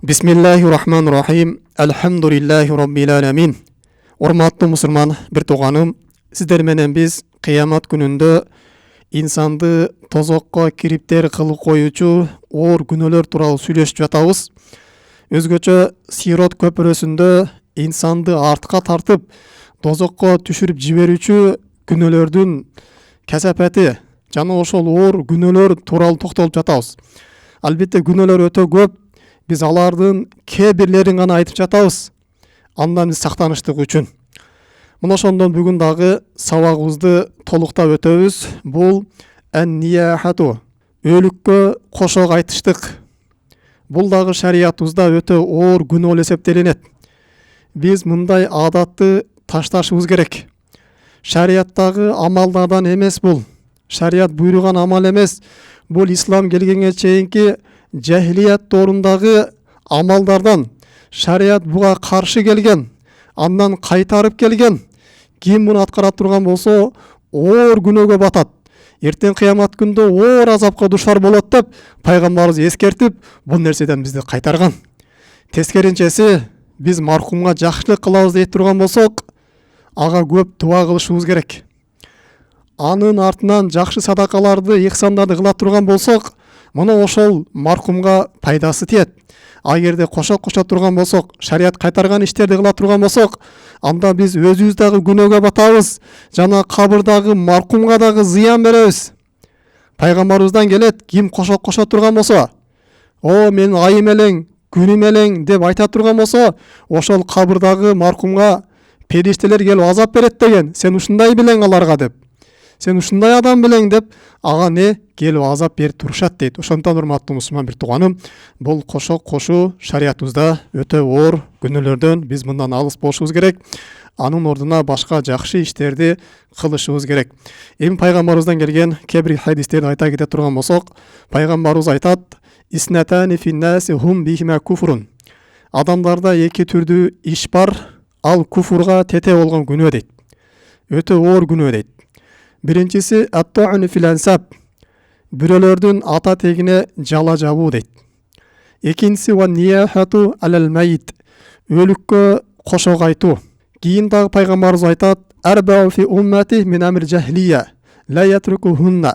Bismillahirrahmanirrahim. Elhamdülillahi Rabbil alamin. Урматтуу мусулман бир тууганым, сиздер менен биз кыямат күнүндө инсанды тозокко кириптер кылып коюучу оор күнөөлөр тууралуу сүйлөшүп жатабыз. Өзгөчө Сирот көпүрөсүндө инсанды артка тартып, тозокко түшүрүп жиберүүчү күнөөлөрдүн кесапети жана ошол оор күнөөлөр тууралуу токтолуп жатабыз. Албетте күнөөлөр өтө көп. Биз алардын кээ бирлерин гана айтып жатабыз. Андан биз сактаныштык үчүн. Мына ошондон бүгүн дагы сабагыбызды толуктап өтөбүз. Бул ан-нияхату, өлүккө кошок айтыштык. Бул дагы шариятыбызда өтө оор күнөө болуп эсептелинет. Биз мындай адатты ташташыбыз керек. Шарияттагы амалдардан эмес бул. Шарият буйруган амал эмес. Бул ислам келгенге чейинки жахилият доорундагы амалдардан. Шарият буга каршы келген, андан кайтарып келген. Ким муну аткара турган болсо, оор күнөөгө батат. Эртең кыямат күндө оор азапка душар болот деп пайгамбарыбыз эскертип, бул нерседен бизди кайтарган. Тескеринчеси, биз маркумга жакшылык кылабыз дей турган болсок, ага көп дуа кылышыбыз керек. Анын артынан жакшы садакаларды, ихсандарды кыла турган болсок, мына ошол маркумга пайдасы тиет. Агерде кошо турган болсок, шарият кайтарган иштерди кыла турган болсок, анда биз өзүбүз дагы күнөөгө батабыз, жана кабырдагы маркумга дагы зыян беребиз. Пайгамбарыбыздан келет, ким кошо турган болсо, "О, мен айым элең, күнүм элең" деп айта турган болсо, ошол кабырдагы маркумга периштелер келип азап берет деген. Сен ушундай билең аларга деп. Сен ушундай адам билең деп, ага не келип азап берип турушат дейт. Ошондон урматтуу мусулман бир тууганым, бул кошок кошуу шариятыбызда өтө оор күнөөлөрдөн биз мындан алыс болушубуз керек. Анын ордуна башка жакшы иштерди кылышыбыз керек. Эми пайгамбарыбыздан келген кээ бир хадистерди айта кете турган болсок, пайгамбарыбыз айтат: "Иснатани финнаси хум бихима куфрун." Адамдарда эки түрдүү иш бар, ал куфурга тете болгон күнөө дейт. Өтө оор күнөө дейт. Биринчиси ат-та'ну фил ансаб, бирөөлөрдүн ата тегине жала жабуу дейт. Экинчиси wan-niyahatu alal mayit, өлүккө кошок айтуу. Кийин дагы пайгамбарыбыз айтат: "Арбау фи уммати мин амр жахлия, ла ятрукухунна."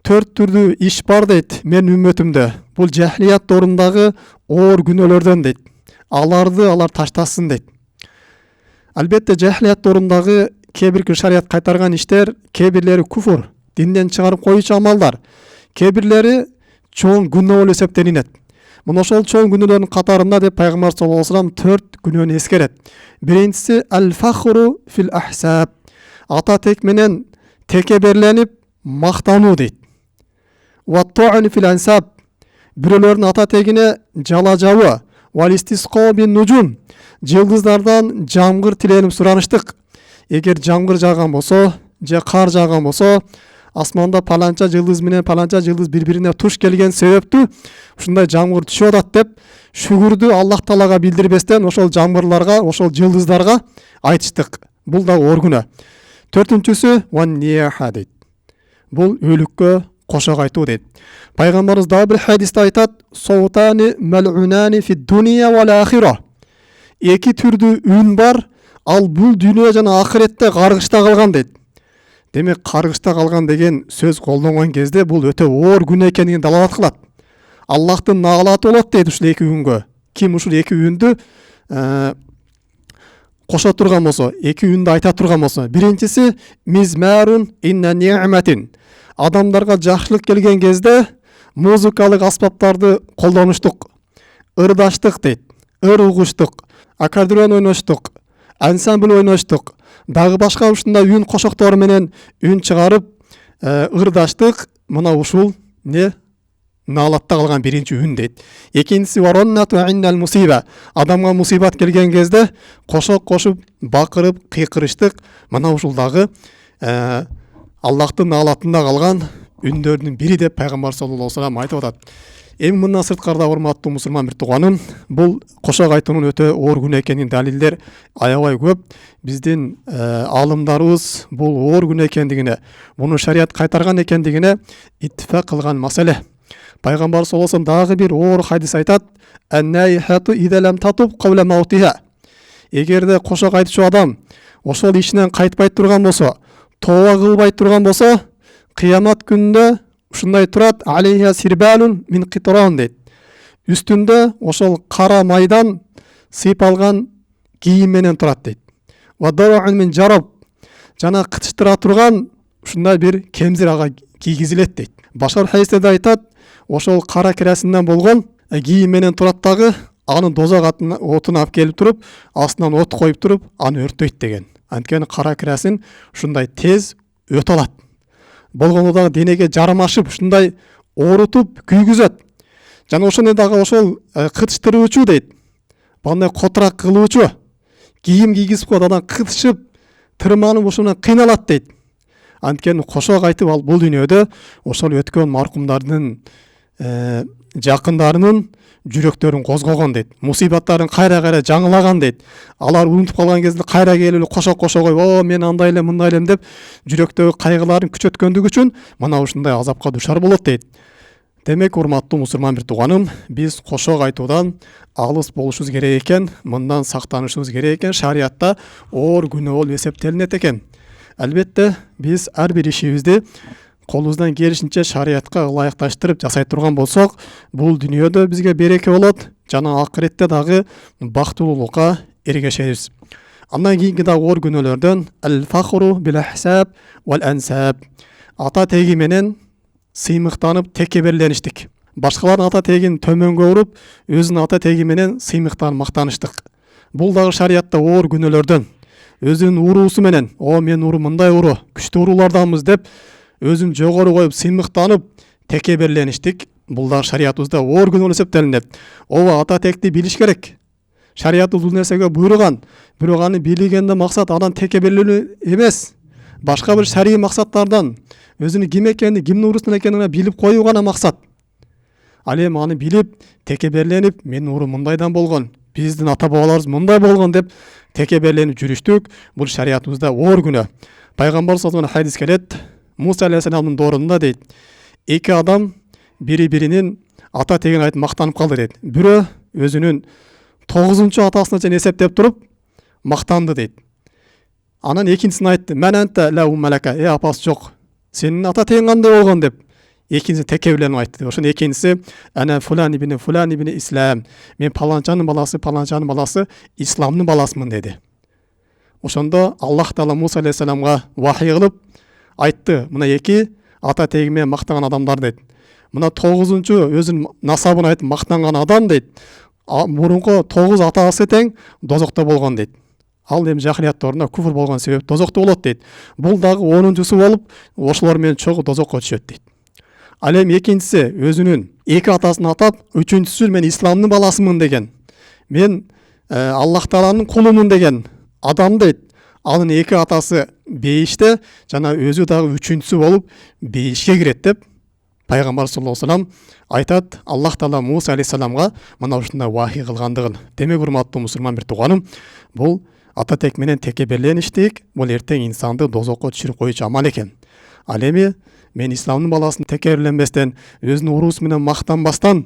Төрт түрдүү иш бар дейт мен үммөтүмдө. Бул жахлият доорундагы оор күнөөлөрдөн дейт. Алар таштасын дейт. Албетте жахлият доорундагы кээ бир шарият кайтарган иштер, кээ бирлери куфур, динден чыгарып коюучу амалдар, кээ бирлери чоң күнөө болуп эсептелинет. Мына ошол чоң күнөөлөрдүн катарында деп пайгамбар саллаллаху алейхи вассалам төрт күнөөнү эскерет. Биринчиси ал-фахру фил ахсаб, ата тек менен текеберленип мактануу дейт. Ва-та'ну фил ансаб, бирөөлөрдүн ата тегине жала жабуу. Вал-истисқа бин нужум, жылдыздардан жамгыр тиленип сураныштык. Эгер жамгыр жааган болсо, же кар жааган болсо, асманда паланча жылдыз менен паланча жылдыз бири-бирине туш келген себептүү ушундай жамгыр түшүп атат деп шүгүрдү Аллах Таалага билдирбестен ошол жамгырларга, ошол жылдыздарга айтыштык. Бул да оор күнөө. Төртүнчүсү wan-niyaha дейт. Бул өлүккө кошок айтуу дейт. Пайгамбарыбыз дагы бир хадисте айтат: "Саутани мал'унани фид дуния вал ахира." Эки түрдүү үн бар, ал бул дүйнө жана ахиретте каргышта калган дейт. Демек, каргышта калган деген сөз колдонгон кезде бул өтө оор күнөө экенин далалат кылат. Аллахтын наалаты болот дейт ушул эки үнгө. Ким ушул эки үндү кошо турган болсо, эки үндү айта турган болсо, биринчиси мизмарун инна ни'матин. Адамдарга жакшылык келген кезде музыкалык аспаптарды колдонуштук, ырдаштык дейт. Ыр угуштук, аккордеон ойноштук, ансамбль ойноштук, дагы башка ушундай үн кошоктору менен үн чыгарып ырдаштык. Мына ушул не наалатта калган биринчи үн дейт. Экинчиси вароннату иннал мусиба, адамга мусибат келген кезде кошок кошуп бакырып кыйкырыштык. Мына ушул дагы Аллахтын наалатында калган үндөрдүн бири деп пайгамбар саллаллаху алейхи вассалам айтып атат. Эми мындан сырткарда урматтуу мусулман бир тууганым, бул кошок айтуунун өтө оор күнөө экенин далилдер аябай көп. Биздин алымдарыбыз бул оор күнөө экендигине, муну шарият кайтарган экендигине иттифак кылган маселе. Пайғамбар саллаллаху алейхи дағы бір оор хадис айтады: «Ан-найхату иза лам татуб қабла маутиха». Егерде қошақ айтушы адам ошол ишинен қайтпай тұрған болса, тооба кылбай тұрған болса, қиямат күнүндө ушундай турат: алейха сирбалун мин қитран дейт. Үстүндө ошол кара майдан сыйпалган кийим менен турат дейт. Ва дарун мин жараб, жана кытыштыра турган ушундай бир кемзир ага кийгизилет дейт. Башар хадисте айтат, ошол кара кирасинен болгон кийим менен турат дагы, аны дозак отуна алып келип туруп, астынан от коюп туруп, аны өртөйт деген. Анткени кара кирасин ушундай тез өтө алат. Болгону дагы денеге жармашып, ушундай оорутуп, күйгүзөт. Жана ошону дагы ошол кытыштыруучу дейт. Бандай котурак кылуучу кийим кийгизип коет, анан кытышып, тырманып ошону кыйналат дейт. Анткени кошок айтып, ал бул дүйнөдө ошол өткөн маркумдардын жакындарынын жүрөктөрүн козгогон дейт. Мусибаттарын кайра-кайра жаңылаган дейт. Алар унутуп калган кезде кайра келип кошок коюп, "О, мен андай элем, мындай элем" деп жүрөктөгү кайгыларын күчөткөндүгү үчүн мына ушундай азапка душар болот дейт. Демек, урматтуу мусулман бир тууганым, биз кошок айтуудан алыс болушубуз керек экен, мындан сактанышыбыз керек экен. Шариатта оор күнөө болуп эсептелинет экен. Албетте, биз ар бир ишибизди колубуздан келишинче шариатка ылайыкташтырып жасай турган болсок, бул дүйнөдө бизге береке болот, жана акыретте дагы бактылуулукка эргешебиз. Андан кийинки дагы оор күнөөлөрдөн ал-фахру бил-ахсаб вал-ансаб. Ата теги менен сыймыктанып текеберлеништик. Башкалардын ата тегин төмөнгө уруп, өзүнүн ата теги менен сыймыктанып мактаныштык. Бул дагы шариатта оор күнөөлөрдөн. Өзүнүн уруусу менен, "О, мен уру мындай уру, күчтүү урууларданбыз" деп өзүн жогору коюп сыймыктанып текеберлеништик. Бул дагы шариятыбызда оор күнөө эсептелинет. Ооба, ата текти билиш керек. Шариятыбыз бул нерсеге буйруган. Бирок аны билгенде максат андан текеберленүү эмес. Башка бир шарий максаттардан өзүнүн ким экенин, кимдин уруусунан экенин билип коюу гана максат. Ал эми аны билип, текеберленип, "Менин урум мындайдан болгон, биздин ата бабаларыбыз мындай болгон" деп текеберленип жүрүштүк. Бул шариятыбызда оор күнөө. Пайгамбар саллаллаху алейхи хадис келет. Муса алейхиссаламдын доорунда дейт: "Эки адам бири-биринин ата тегин айтып мактанып калды" дейт. Бирөө өзүнүн 9-чу атасына чейин эсептеп туруп мактанды дейт. Анан экинчисине айтты: "Мен анта ла уммалака", апасы жок. "Сенин ата тегиң кандай болгон" деп экинчиси текеберленип айтты. Ошондо экинчиси: "Ана фулан ибн ислам", "Мен паланчанын баласы, исламдын баласымын" деди. Ошондо Аллах Таала Муса алейхиссаламга вахий кылып айтты: "Мына эки ата теги менен мактанган адамдар" дейт. "Мына 9-чу өзүнүн насабын айтып мактанган адам" дейт. "Мурунку 9 атасы тең дозокто болгон" дейт. Ал эми жахилият доорунда куфр болгон себеп дозокто болот дейт. Бул дагы 10-чусу болуп, ошолор менен чогуу дозокко түшөт дейт. Ал эми экинчиси өзүнүн эки атасын атап, үчүнчүсү "Мен исламдын баласымын" деген, "Мен Аллах Тааланын кулумун" деген адам дейт. Анын эки атасы бейиште, жана өзү дагы үчүнчүсү болуп бейишке кирет деп Пайгамбар саллаллаху алейхи вассалам айтат. Аллах Таала Муса алейхиссаламга мына ушундай вахий кылгандыгын. Демек, урматтуу мусулман бир тууганым, бул ата тек менен текеберлеништик, бул эртең инсанды дозокко түшүрүп коюучу амал экен. Ал эми мен исламдын баласын текеберленбестен, өзүнүн уруусу менен мактанбастан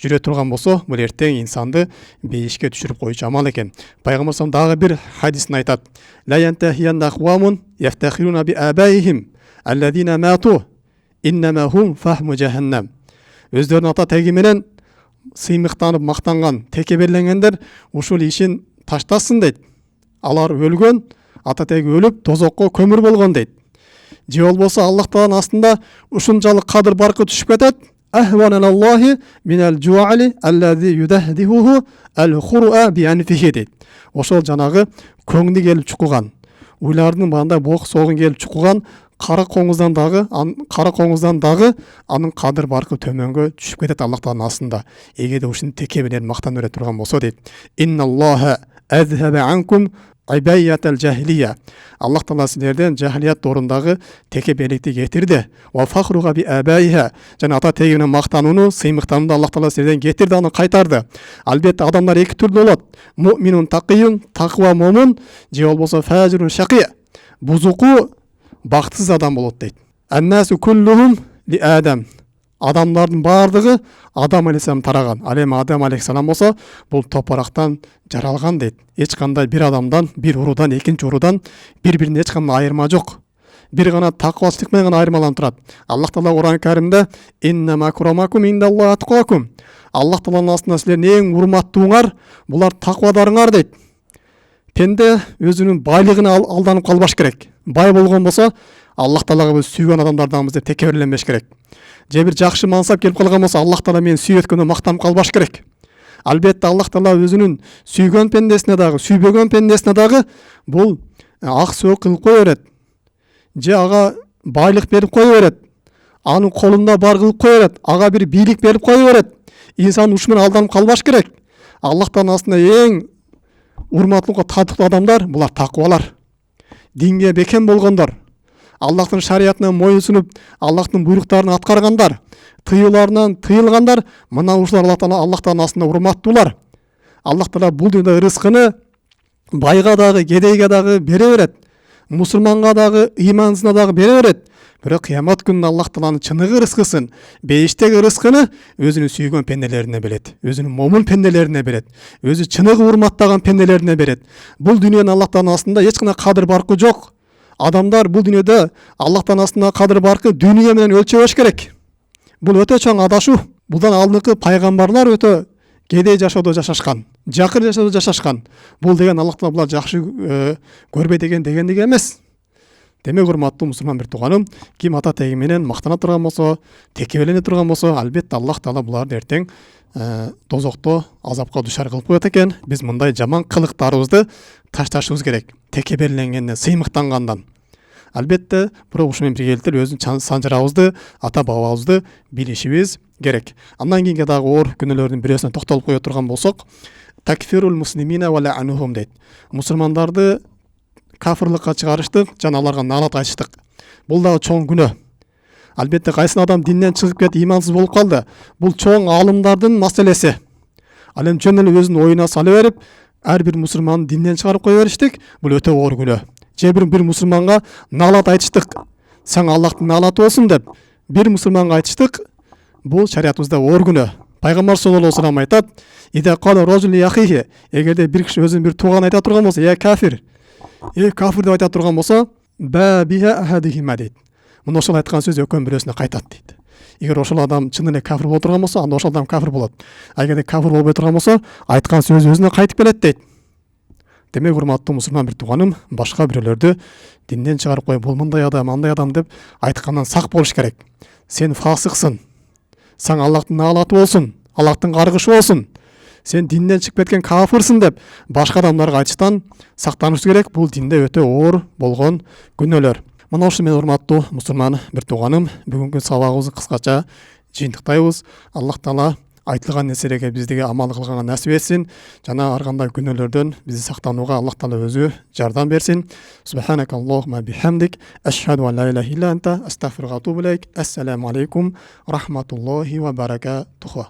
жүрө турган болсо, бул эртең инсанды бейишке түшүрүп коюучу амал экен. Пайгамбар саллаллаху дагы бир хадисин айтат: "Ла янтахиянна ахвамун яфтахируна би абайхим аллазина мату иннама хум фахму жаханнам". Өздөрүнүн ата теги менен сыймыктанып мактанган, текеберленгендер ушул ишин таштасын дейт. Алар өлгөн, ата теги өлүп, тозокко көмүр болгон дейт. Же болбосо Аллах Тааланын астында ушунчалык кадыр баркы түшүп кетет. "Ахваналлахи минал жуали аллази юдахдиху ал-хуруа би анфихи" дейт. Ошол жанагы көңдү келип чукуган, уйлардын бандай бок согун келип чукуган кара коңуздан дагы анын кадыр баркы төмөнгө түшүп кетет Аллах Тааланын астында. Эгерде ушуну текеберленип мактан бере турган болсо дейт. "Инналлаха азхаба анкум айбайятал жахилия". Аллах Таала силерден жахилият дорундагы текеберликти кетирди. "Ва фахруга би абайха", жана ата теги менен мактанууну, сыймыктанууну Аллах Таала силерден кетирди, аны кайтарды. Албетте адамдар эки түрдүү болот. Муъминун тақийун, таква момун, же болбосо фажирун шақи, бузуку бактысыз адам болот дейт. "Аннасу куллухум ли Адам". адамдардын баардыгы Адам алейхисалам тараган. Ал эми Адам алейхисалам болсо бул топурактан жаралган дейт. Эч кандай бир адамдан, бир урудан, экинчи урудан бири-бирине эч кандай айырма жок. Бир гана такыбалчылык менен гана айырмаланып турат. Аллах Таала Кур'ан-ы Каримде иннама акрамакум индаллахи аткакум. Аллах Тааланын астында силердин эң урматтууңар булар такыбадарыңар дейт. Пенде өзүнүн байлыгына алданып калбаш керек. Бай болгон болсо Аллах Таалага биз сүйгөн адамдарданбыз деп текеберленбеш керек. Же бир жакшы мансап келип калган болсо Аллах Таала мени сүйөт экен деп мактанып калбаш керек. Албетте Аллах Таала өзүнүн сүйгөн пендесине дагы, сүйбөгөн пендесине дагы бул ак сөк кылып кое берет. Же ага байлык берип кое берет. Анын колунда бар кылып кое берет. Ага бир бийлик берип кое берет. Инсан ушу менен алданып калбаш керек. Аллах Тааланын астында эң урматтуулукка татыктуу адамдар булар такыбалар. Динге бекем болгондор. Аллахтын шариятына моюнсунуп, Аллахтын буйруктарын аткаргандар, тыюуларынан тыйылгандар, мына ушулар Аллах Тааланын астында урматтуулар. Аллах Таала бул дүйнөдө рызкыны байга дагы, кедейге дагы бере берет. Мусулманга дагы, ыймансызына дагы бере берет. Бирок кыямат күнүндө Аллах Тааланын чыныгы рызкысын, бейиштеги рызкыны өзүнүн сүйгөн пенделерине берет, өзүнүн момун пенделерине берет, өзү чыныгы урматтаган пенделерине берет. Бул дүйнөнүн Аллах Тааланын астында эч кандай кадыр баркы жок. Адамдар бул дүйнөдө Аллах Тааланын астында кадыр баркы дүйнө менен өлчөбөш керек. Бул өтө чоң адашуу. Булдан алдыңкы пайгамбарлар өтө кедей жашоодо жашашкан, жакыр жашоодо жашашкан. Бул деген Аллах Таала булар жакшы көрбөйт дегендиги эмес. Демек урматтуу мусулман бир тууганым, ким ата теги менен мактана турган болсо, текебелене турган болсо, албетте Аллах Таала буларды эртең тозокто азапка душар кылып коет экен. Биз мындай жаман кылыктарыбызды ташташыбыз керек. Текеберленгенден, сыймыктангандан. Албетте, бирок ушу менен биргеликте өзүнүн санжырабызды, ата бабабызды билишибиз керек. Андан кийинки дагы оор күнөөлөрдүн бирөөсүнө токтолуп кое турган болсок, такфирул муслимина ва ла'анухум дейт. Мусулмандарды кафырлыкка чыгарыштык жана аларга наалат айтыштык. Бул дагы чоң күнөө. Албетте кайсы адам динден чыгып кетип имансыз болуп калды. Бул чоң аалымдардын маселеси. Ал эми жөн эле өзүнүн оюна сала берип, ар бир мусулманды динден чыгарып кое бериштик. Бул өтө оор күнөө. Же бир мусулманга наалат айтыштык. Саң Аллахтын наалаты болсун деп бир мусулманга айтыштык. Бул шариятыбызда оор күнөө. Пайгамбар саллаллаху алейхи ва саллям айтат: "Ида кала ражул яхихи", эгерде бир киши өзүнүн бир тууганы айта турган болсо, "Я кафир", кафир деп айта турган болсо, "Ба биха ахадихима" дейт. Мына ошол айткан сөз экөөнүн бирөөсүнө кайтат дейт. Эгер ошол адам чын эле кафир боло турган болсо, анда ошол адам кафир болот. А эгерде кафир болбой турган болсо, айткан сөзү өзүнө кайтып келет дейт. Демек урматтуу мусулман бир тууганым, башка бирөөлөрдү динден чыгарып коюп, бул мындай адам, андай адам деп айткандан сак болуш керек. Сен фасыксың. Саң Аллахтын наалаты болсун, Аллахтын каргышы болсун. Сен динден чыгып кеткен кафырсың деп башка адамдарга айтыштан сактанышыбыз керек. Бул динде өтө оор болгон күнөөлөр. Мына ушу менен урматтуу мусулман бир тууганым, бүгүнкү сабагыбызды кыскача жыйынтыктайбыз. Аллах Таала айтылган нерселерге биздиги амал кылганга насип этсин. Жана ар кандай күнөөлөрдөн бизди сактанууга Аллах Таала өзү жардам берсин. Субханакаллахумма бихамдик, ашхаду ан ла илаха илля анта, астагфирука ва атубу илейк. Ассаламу алейкум рахматуллахи ва баракатуху.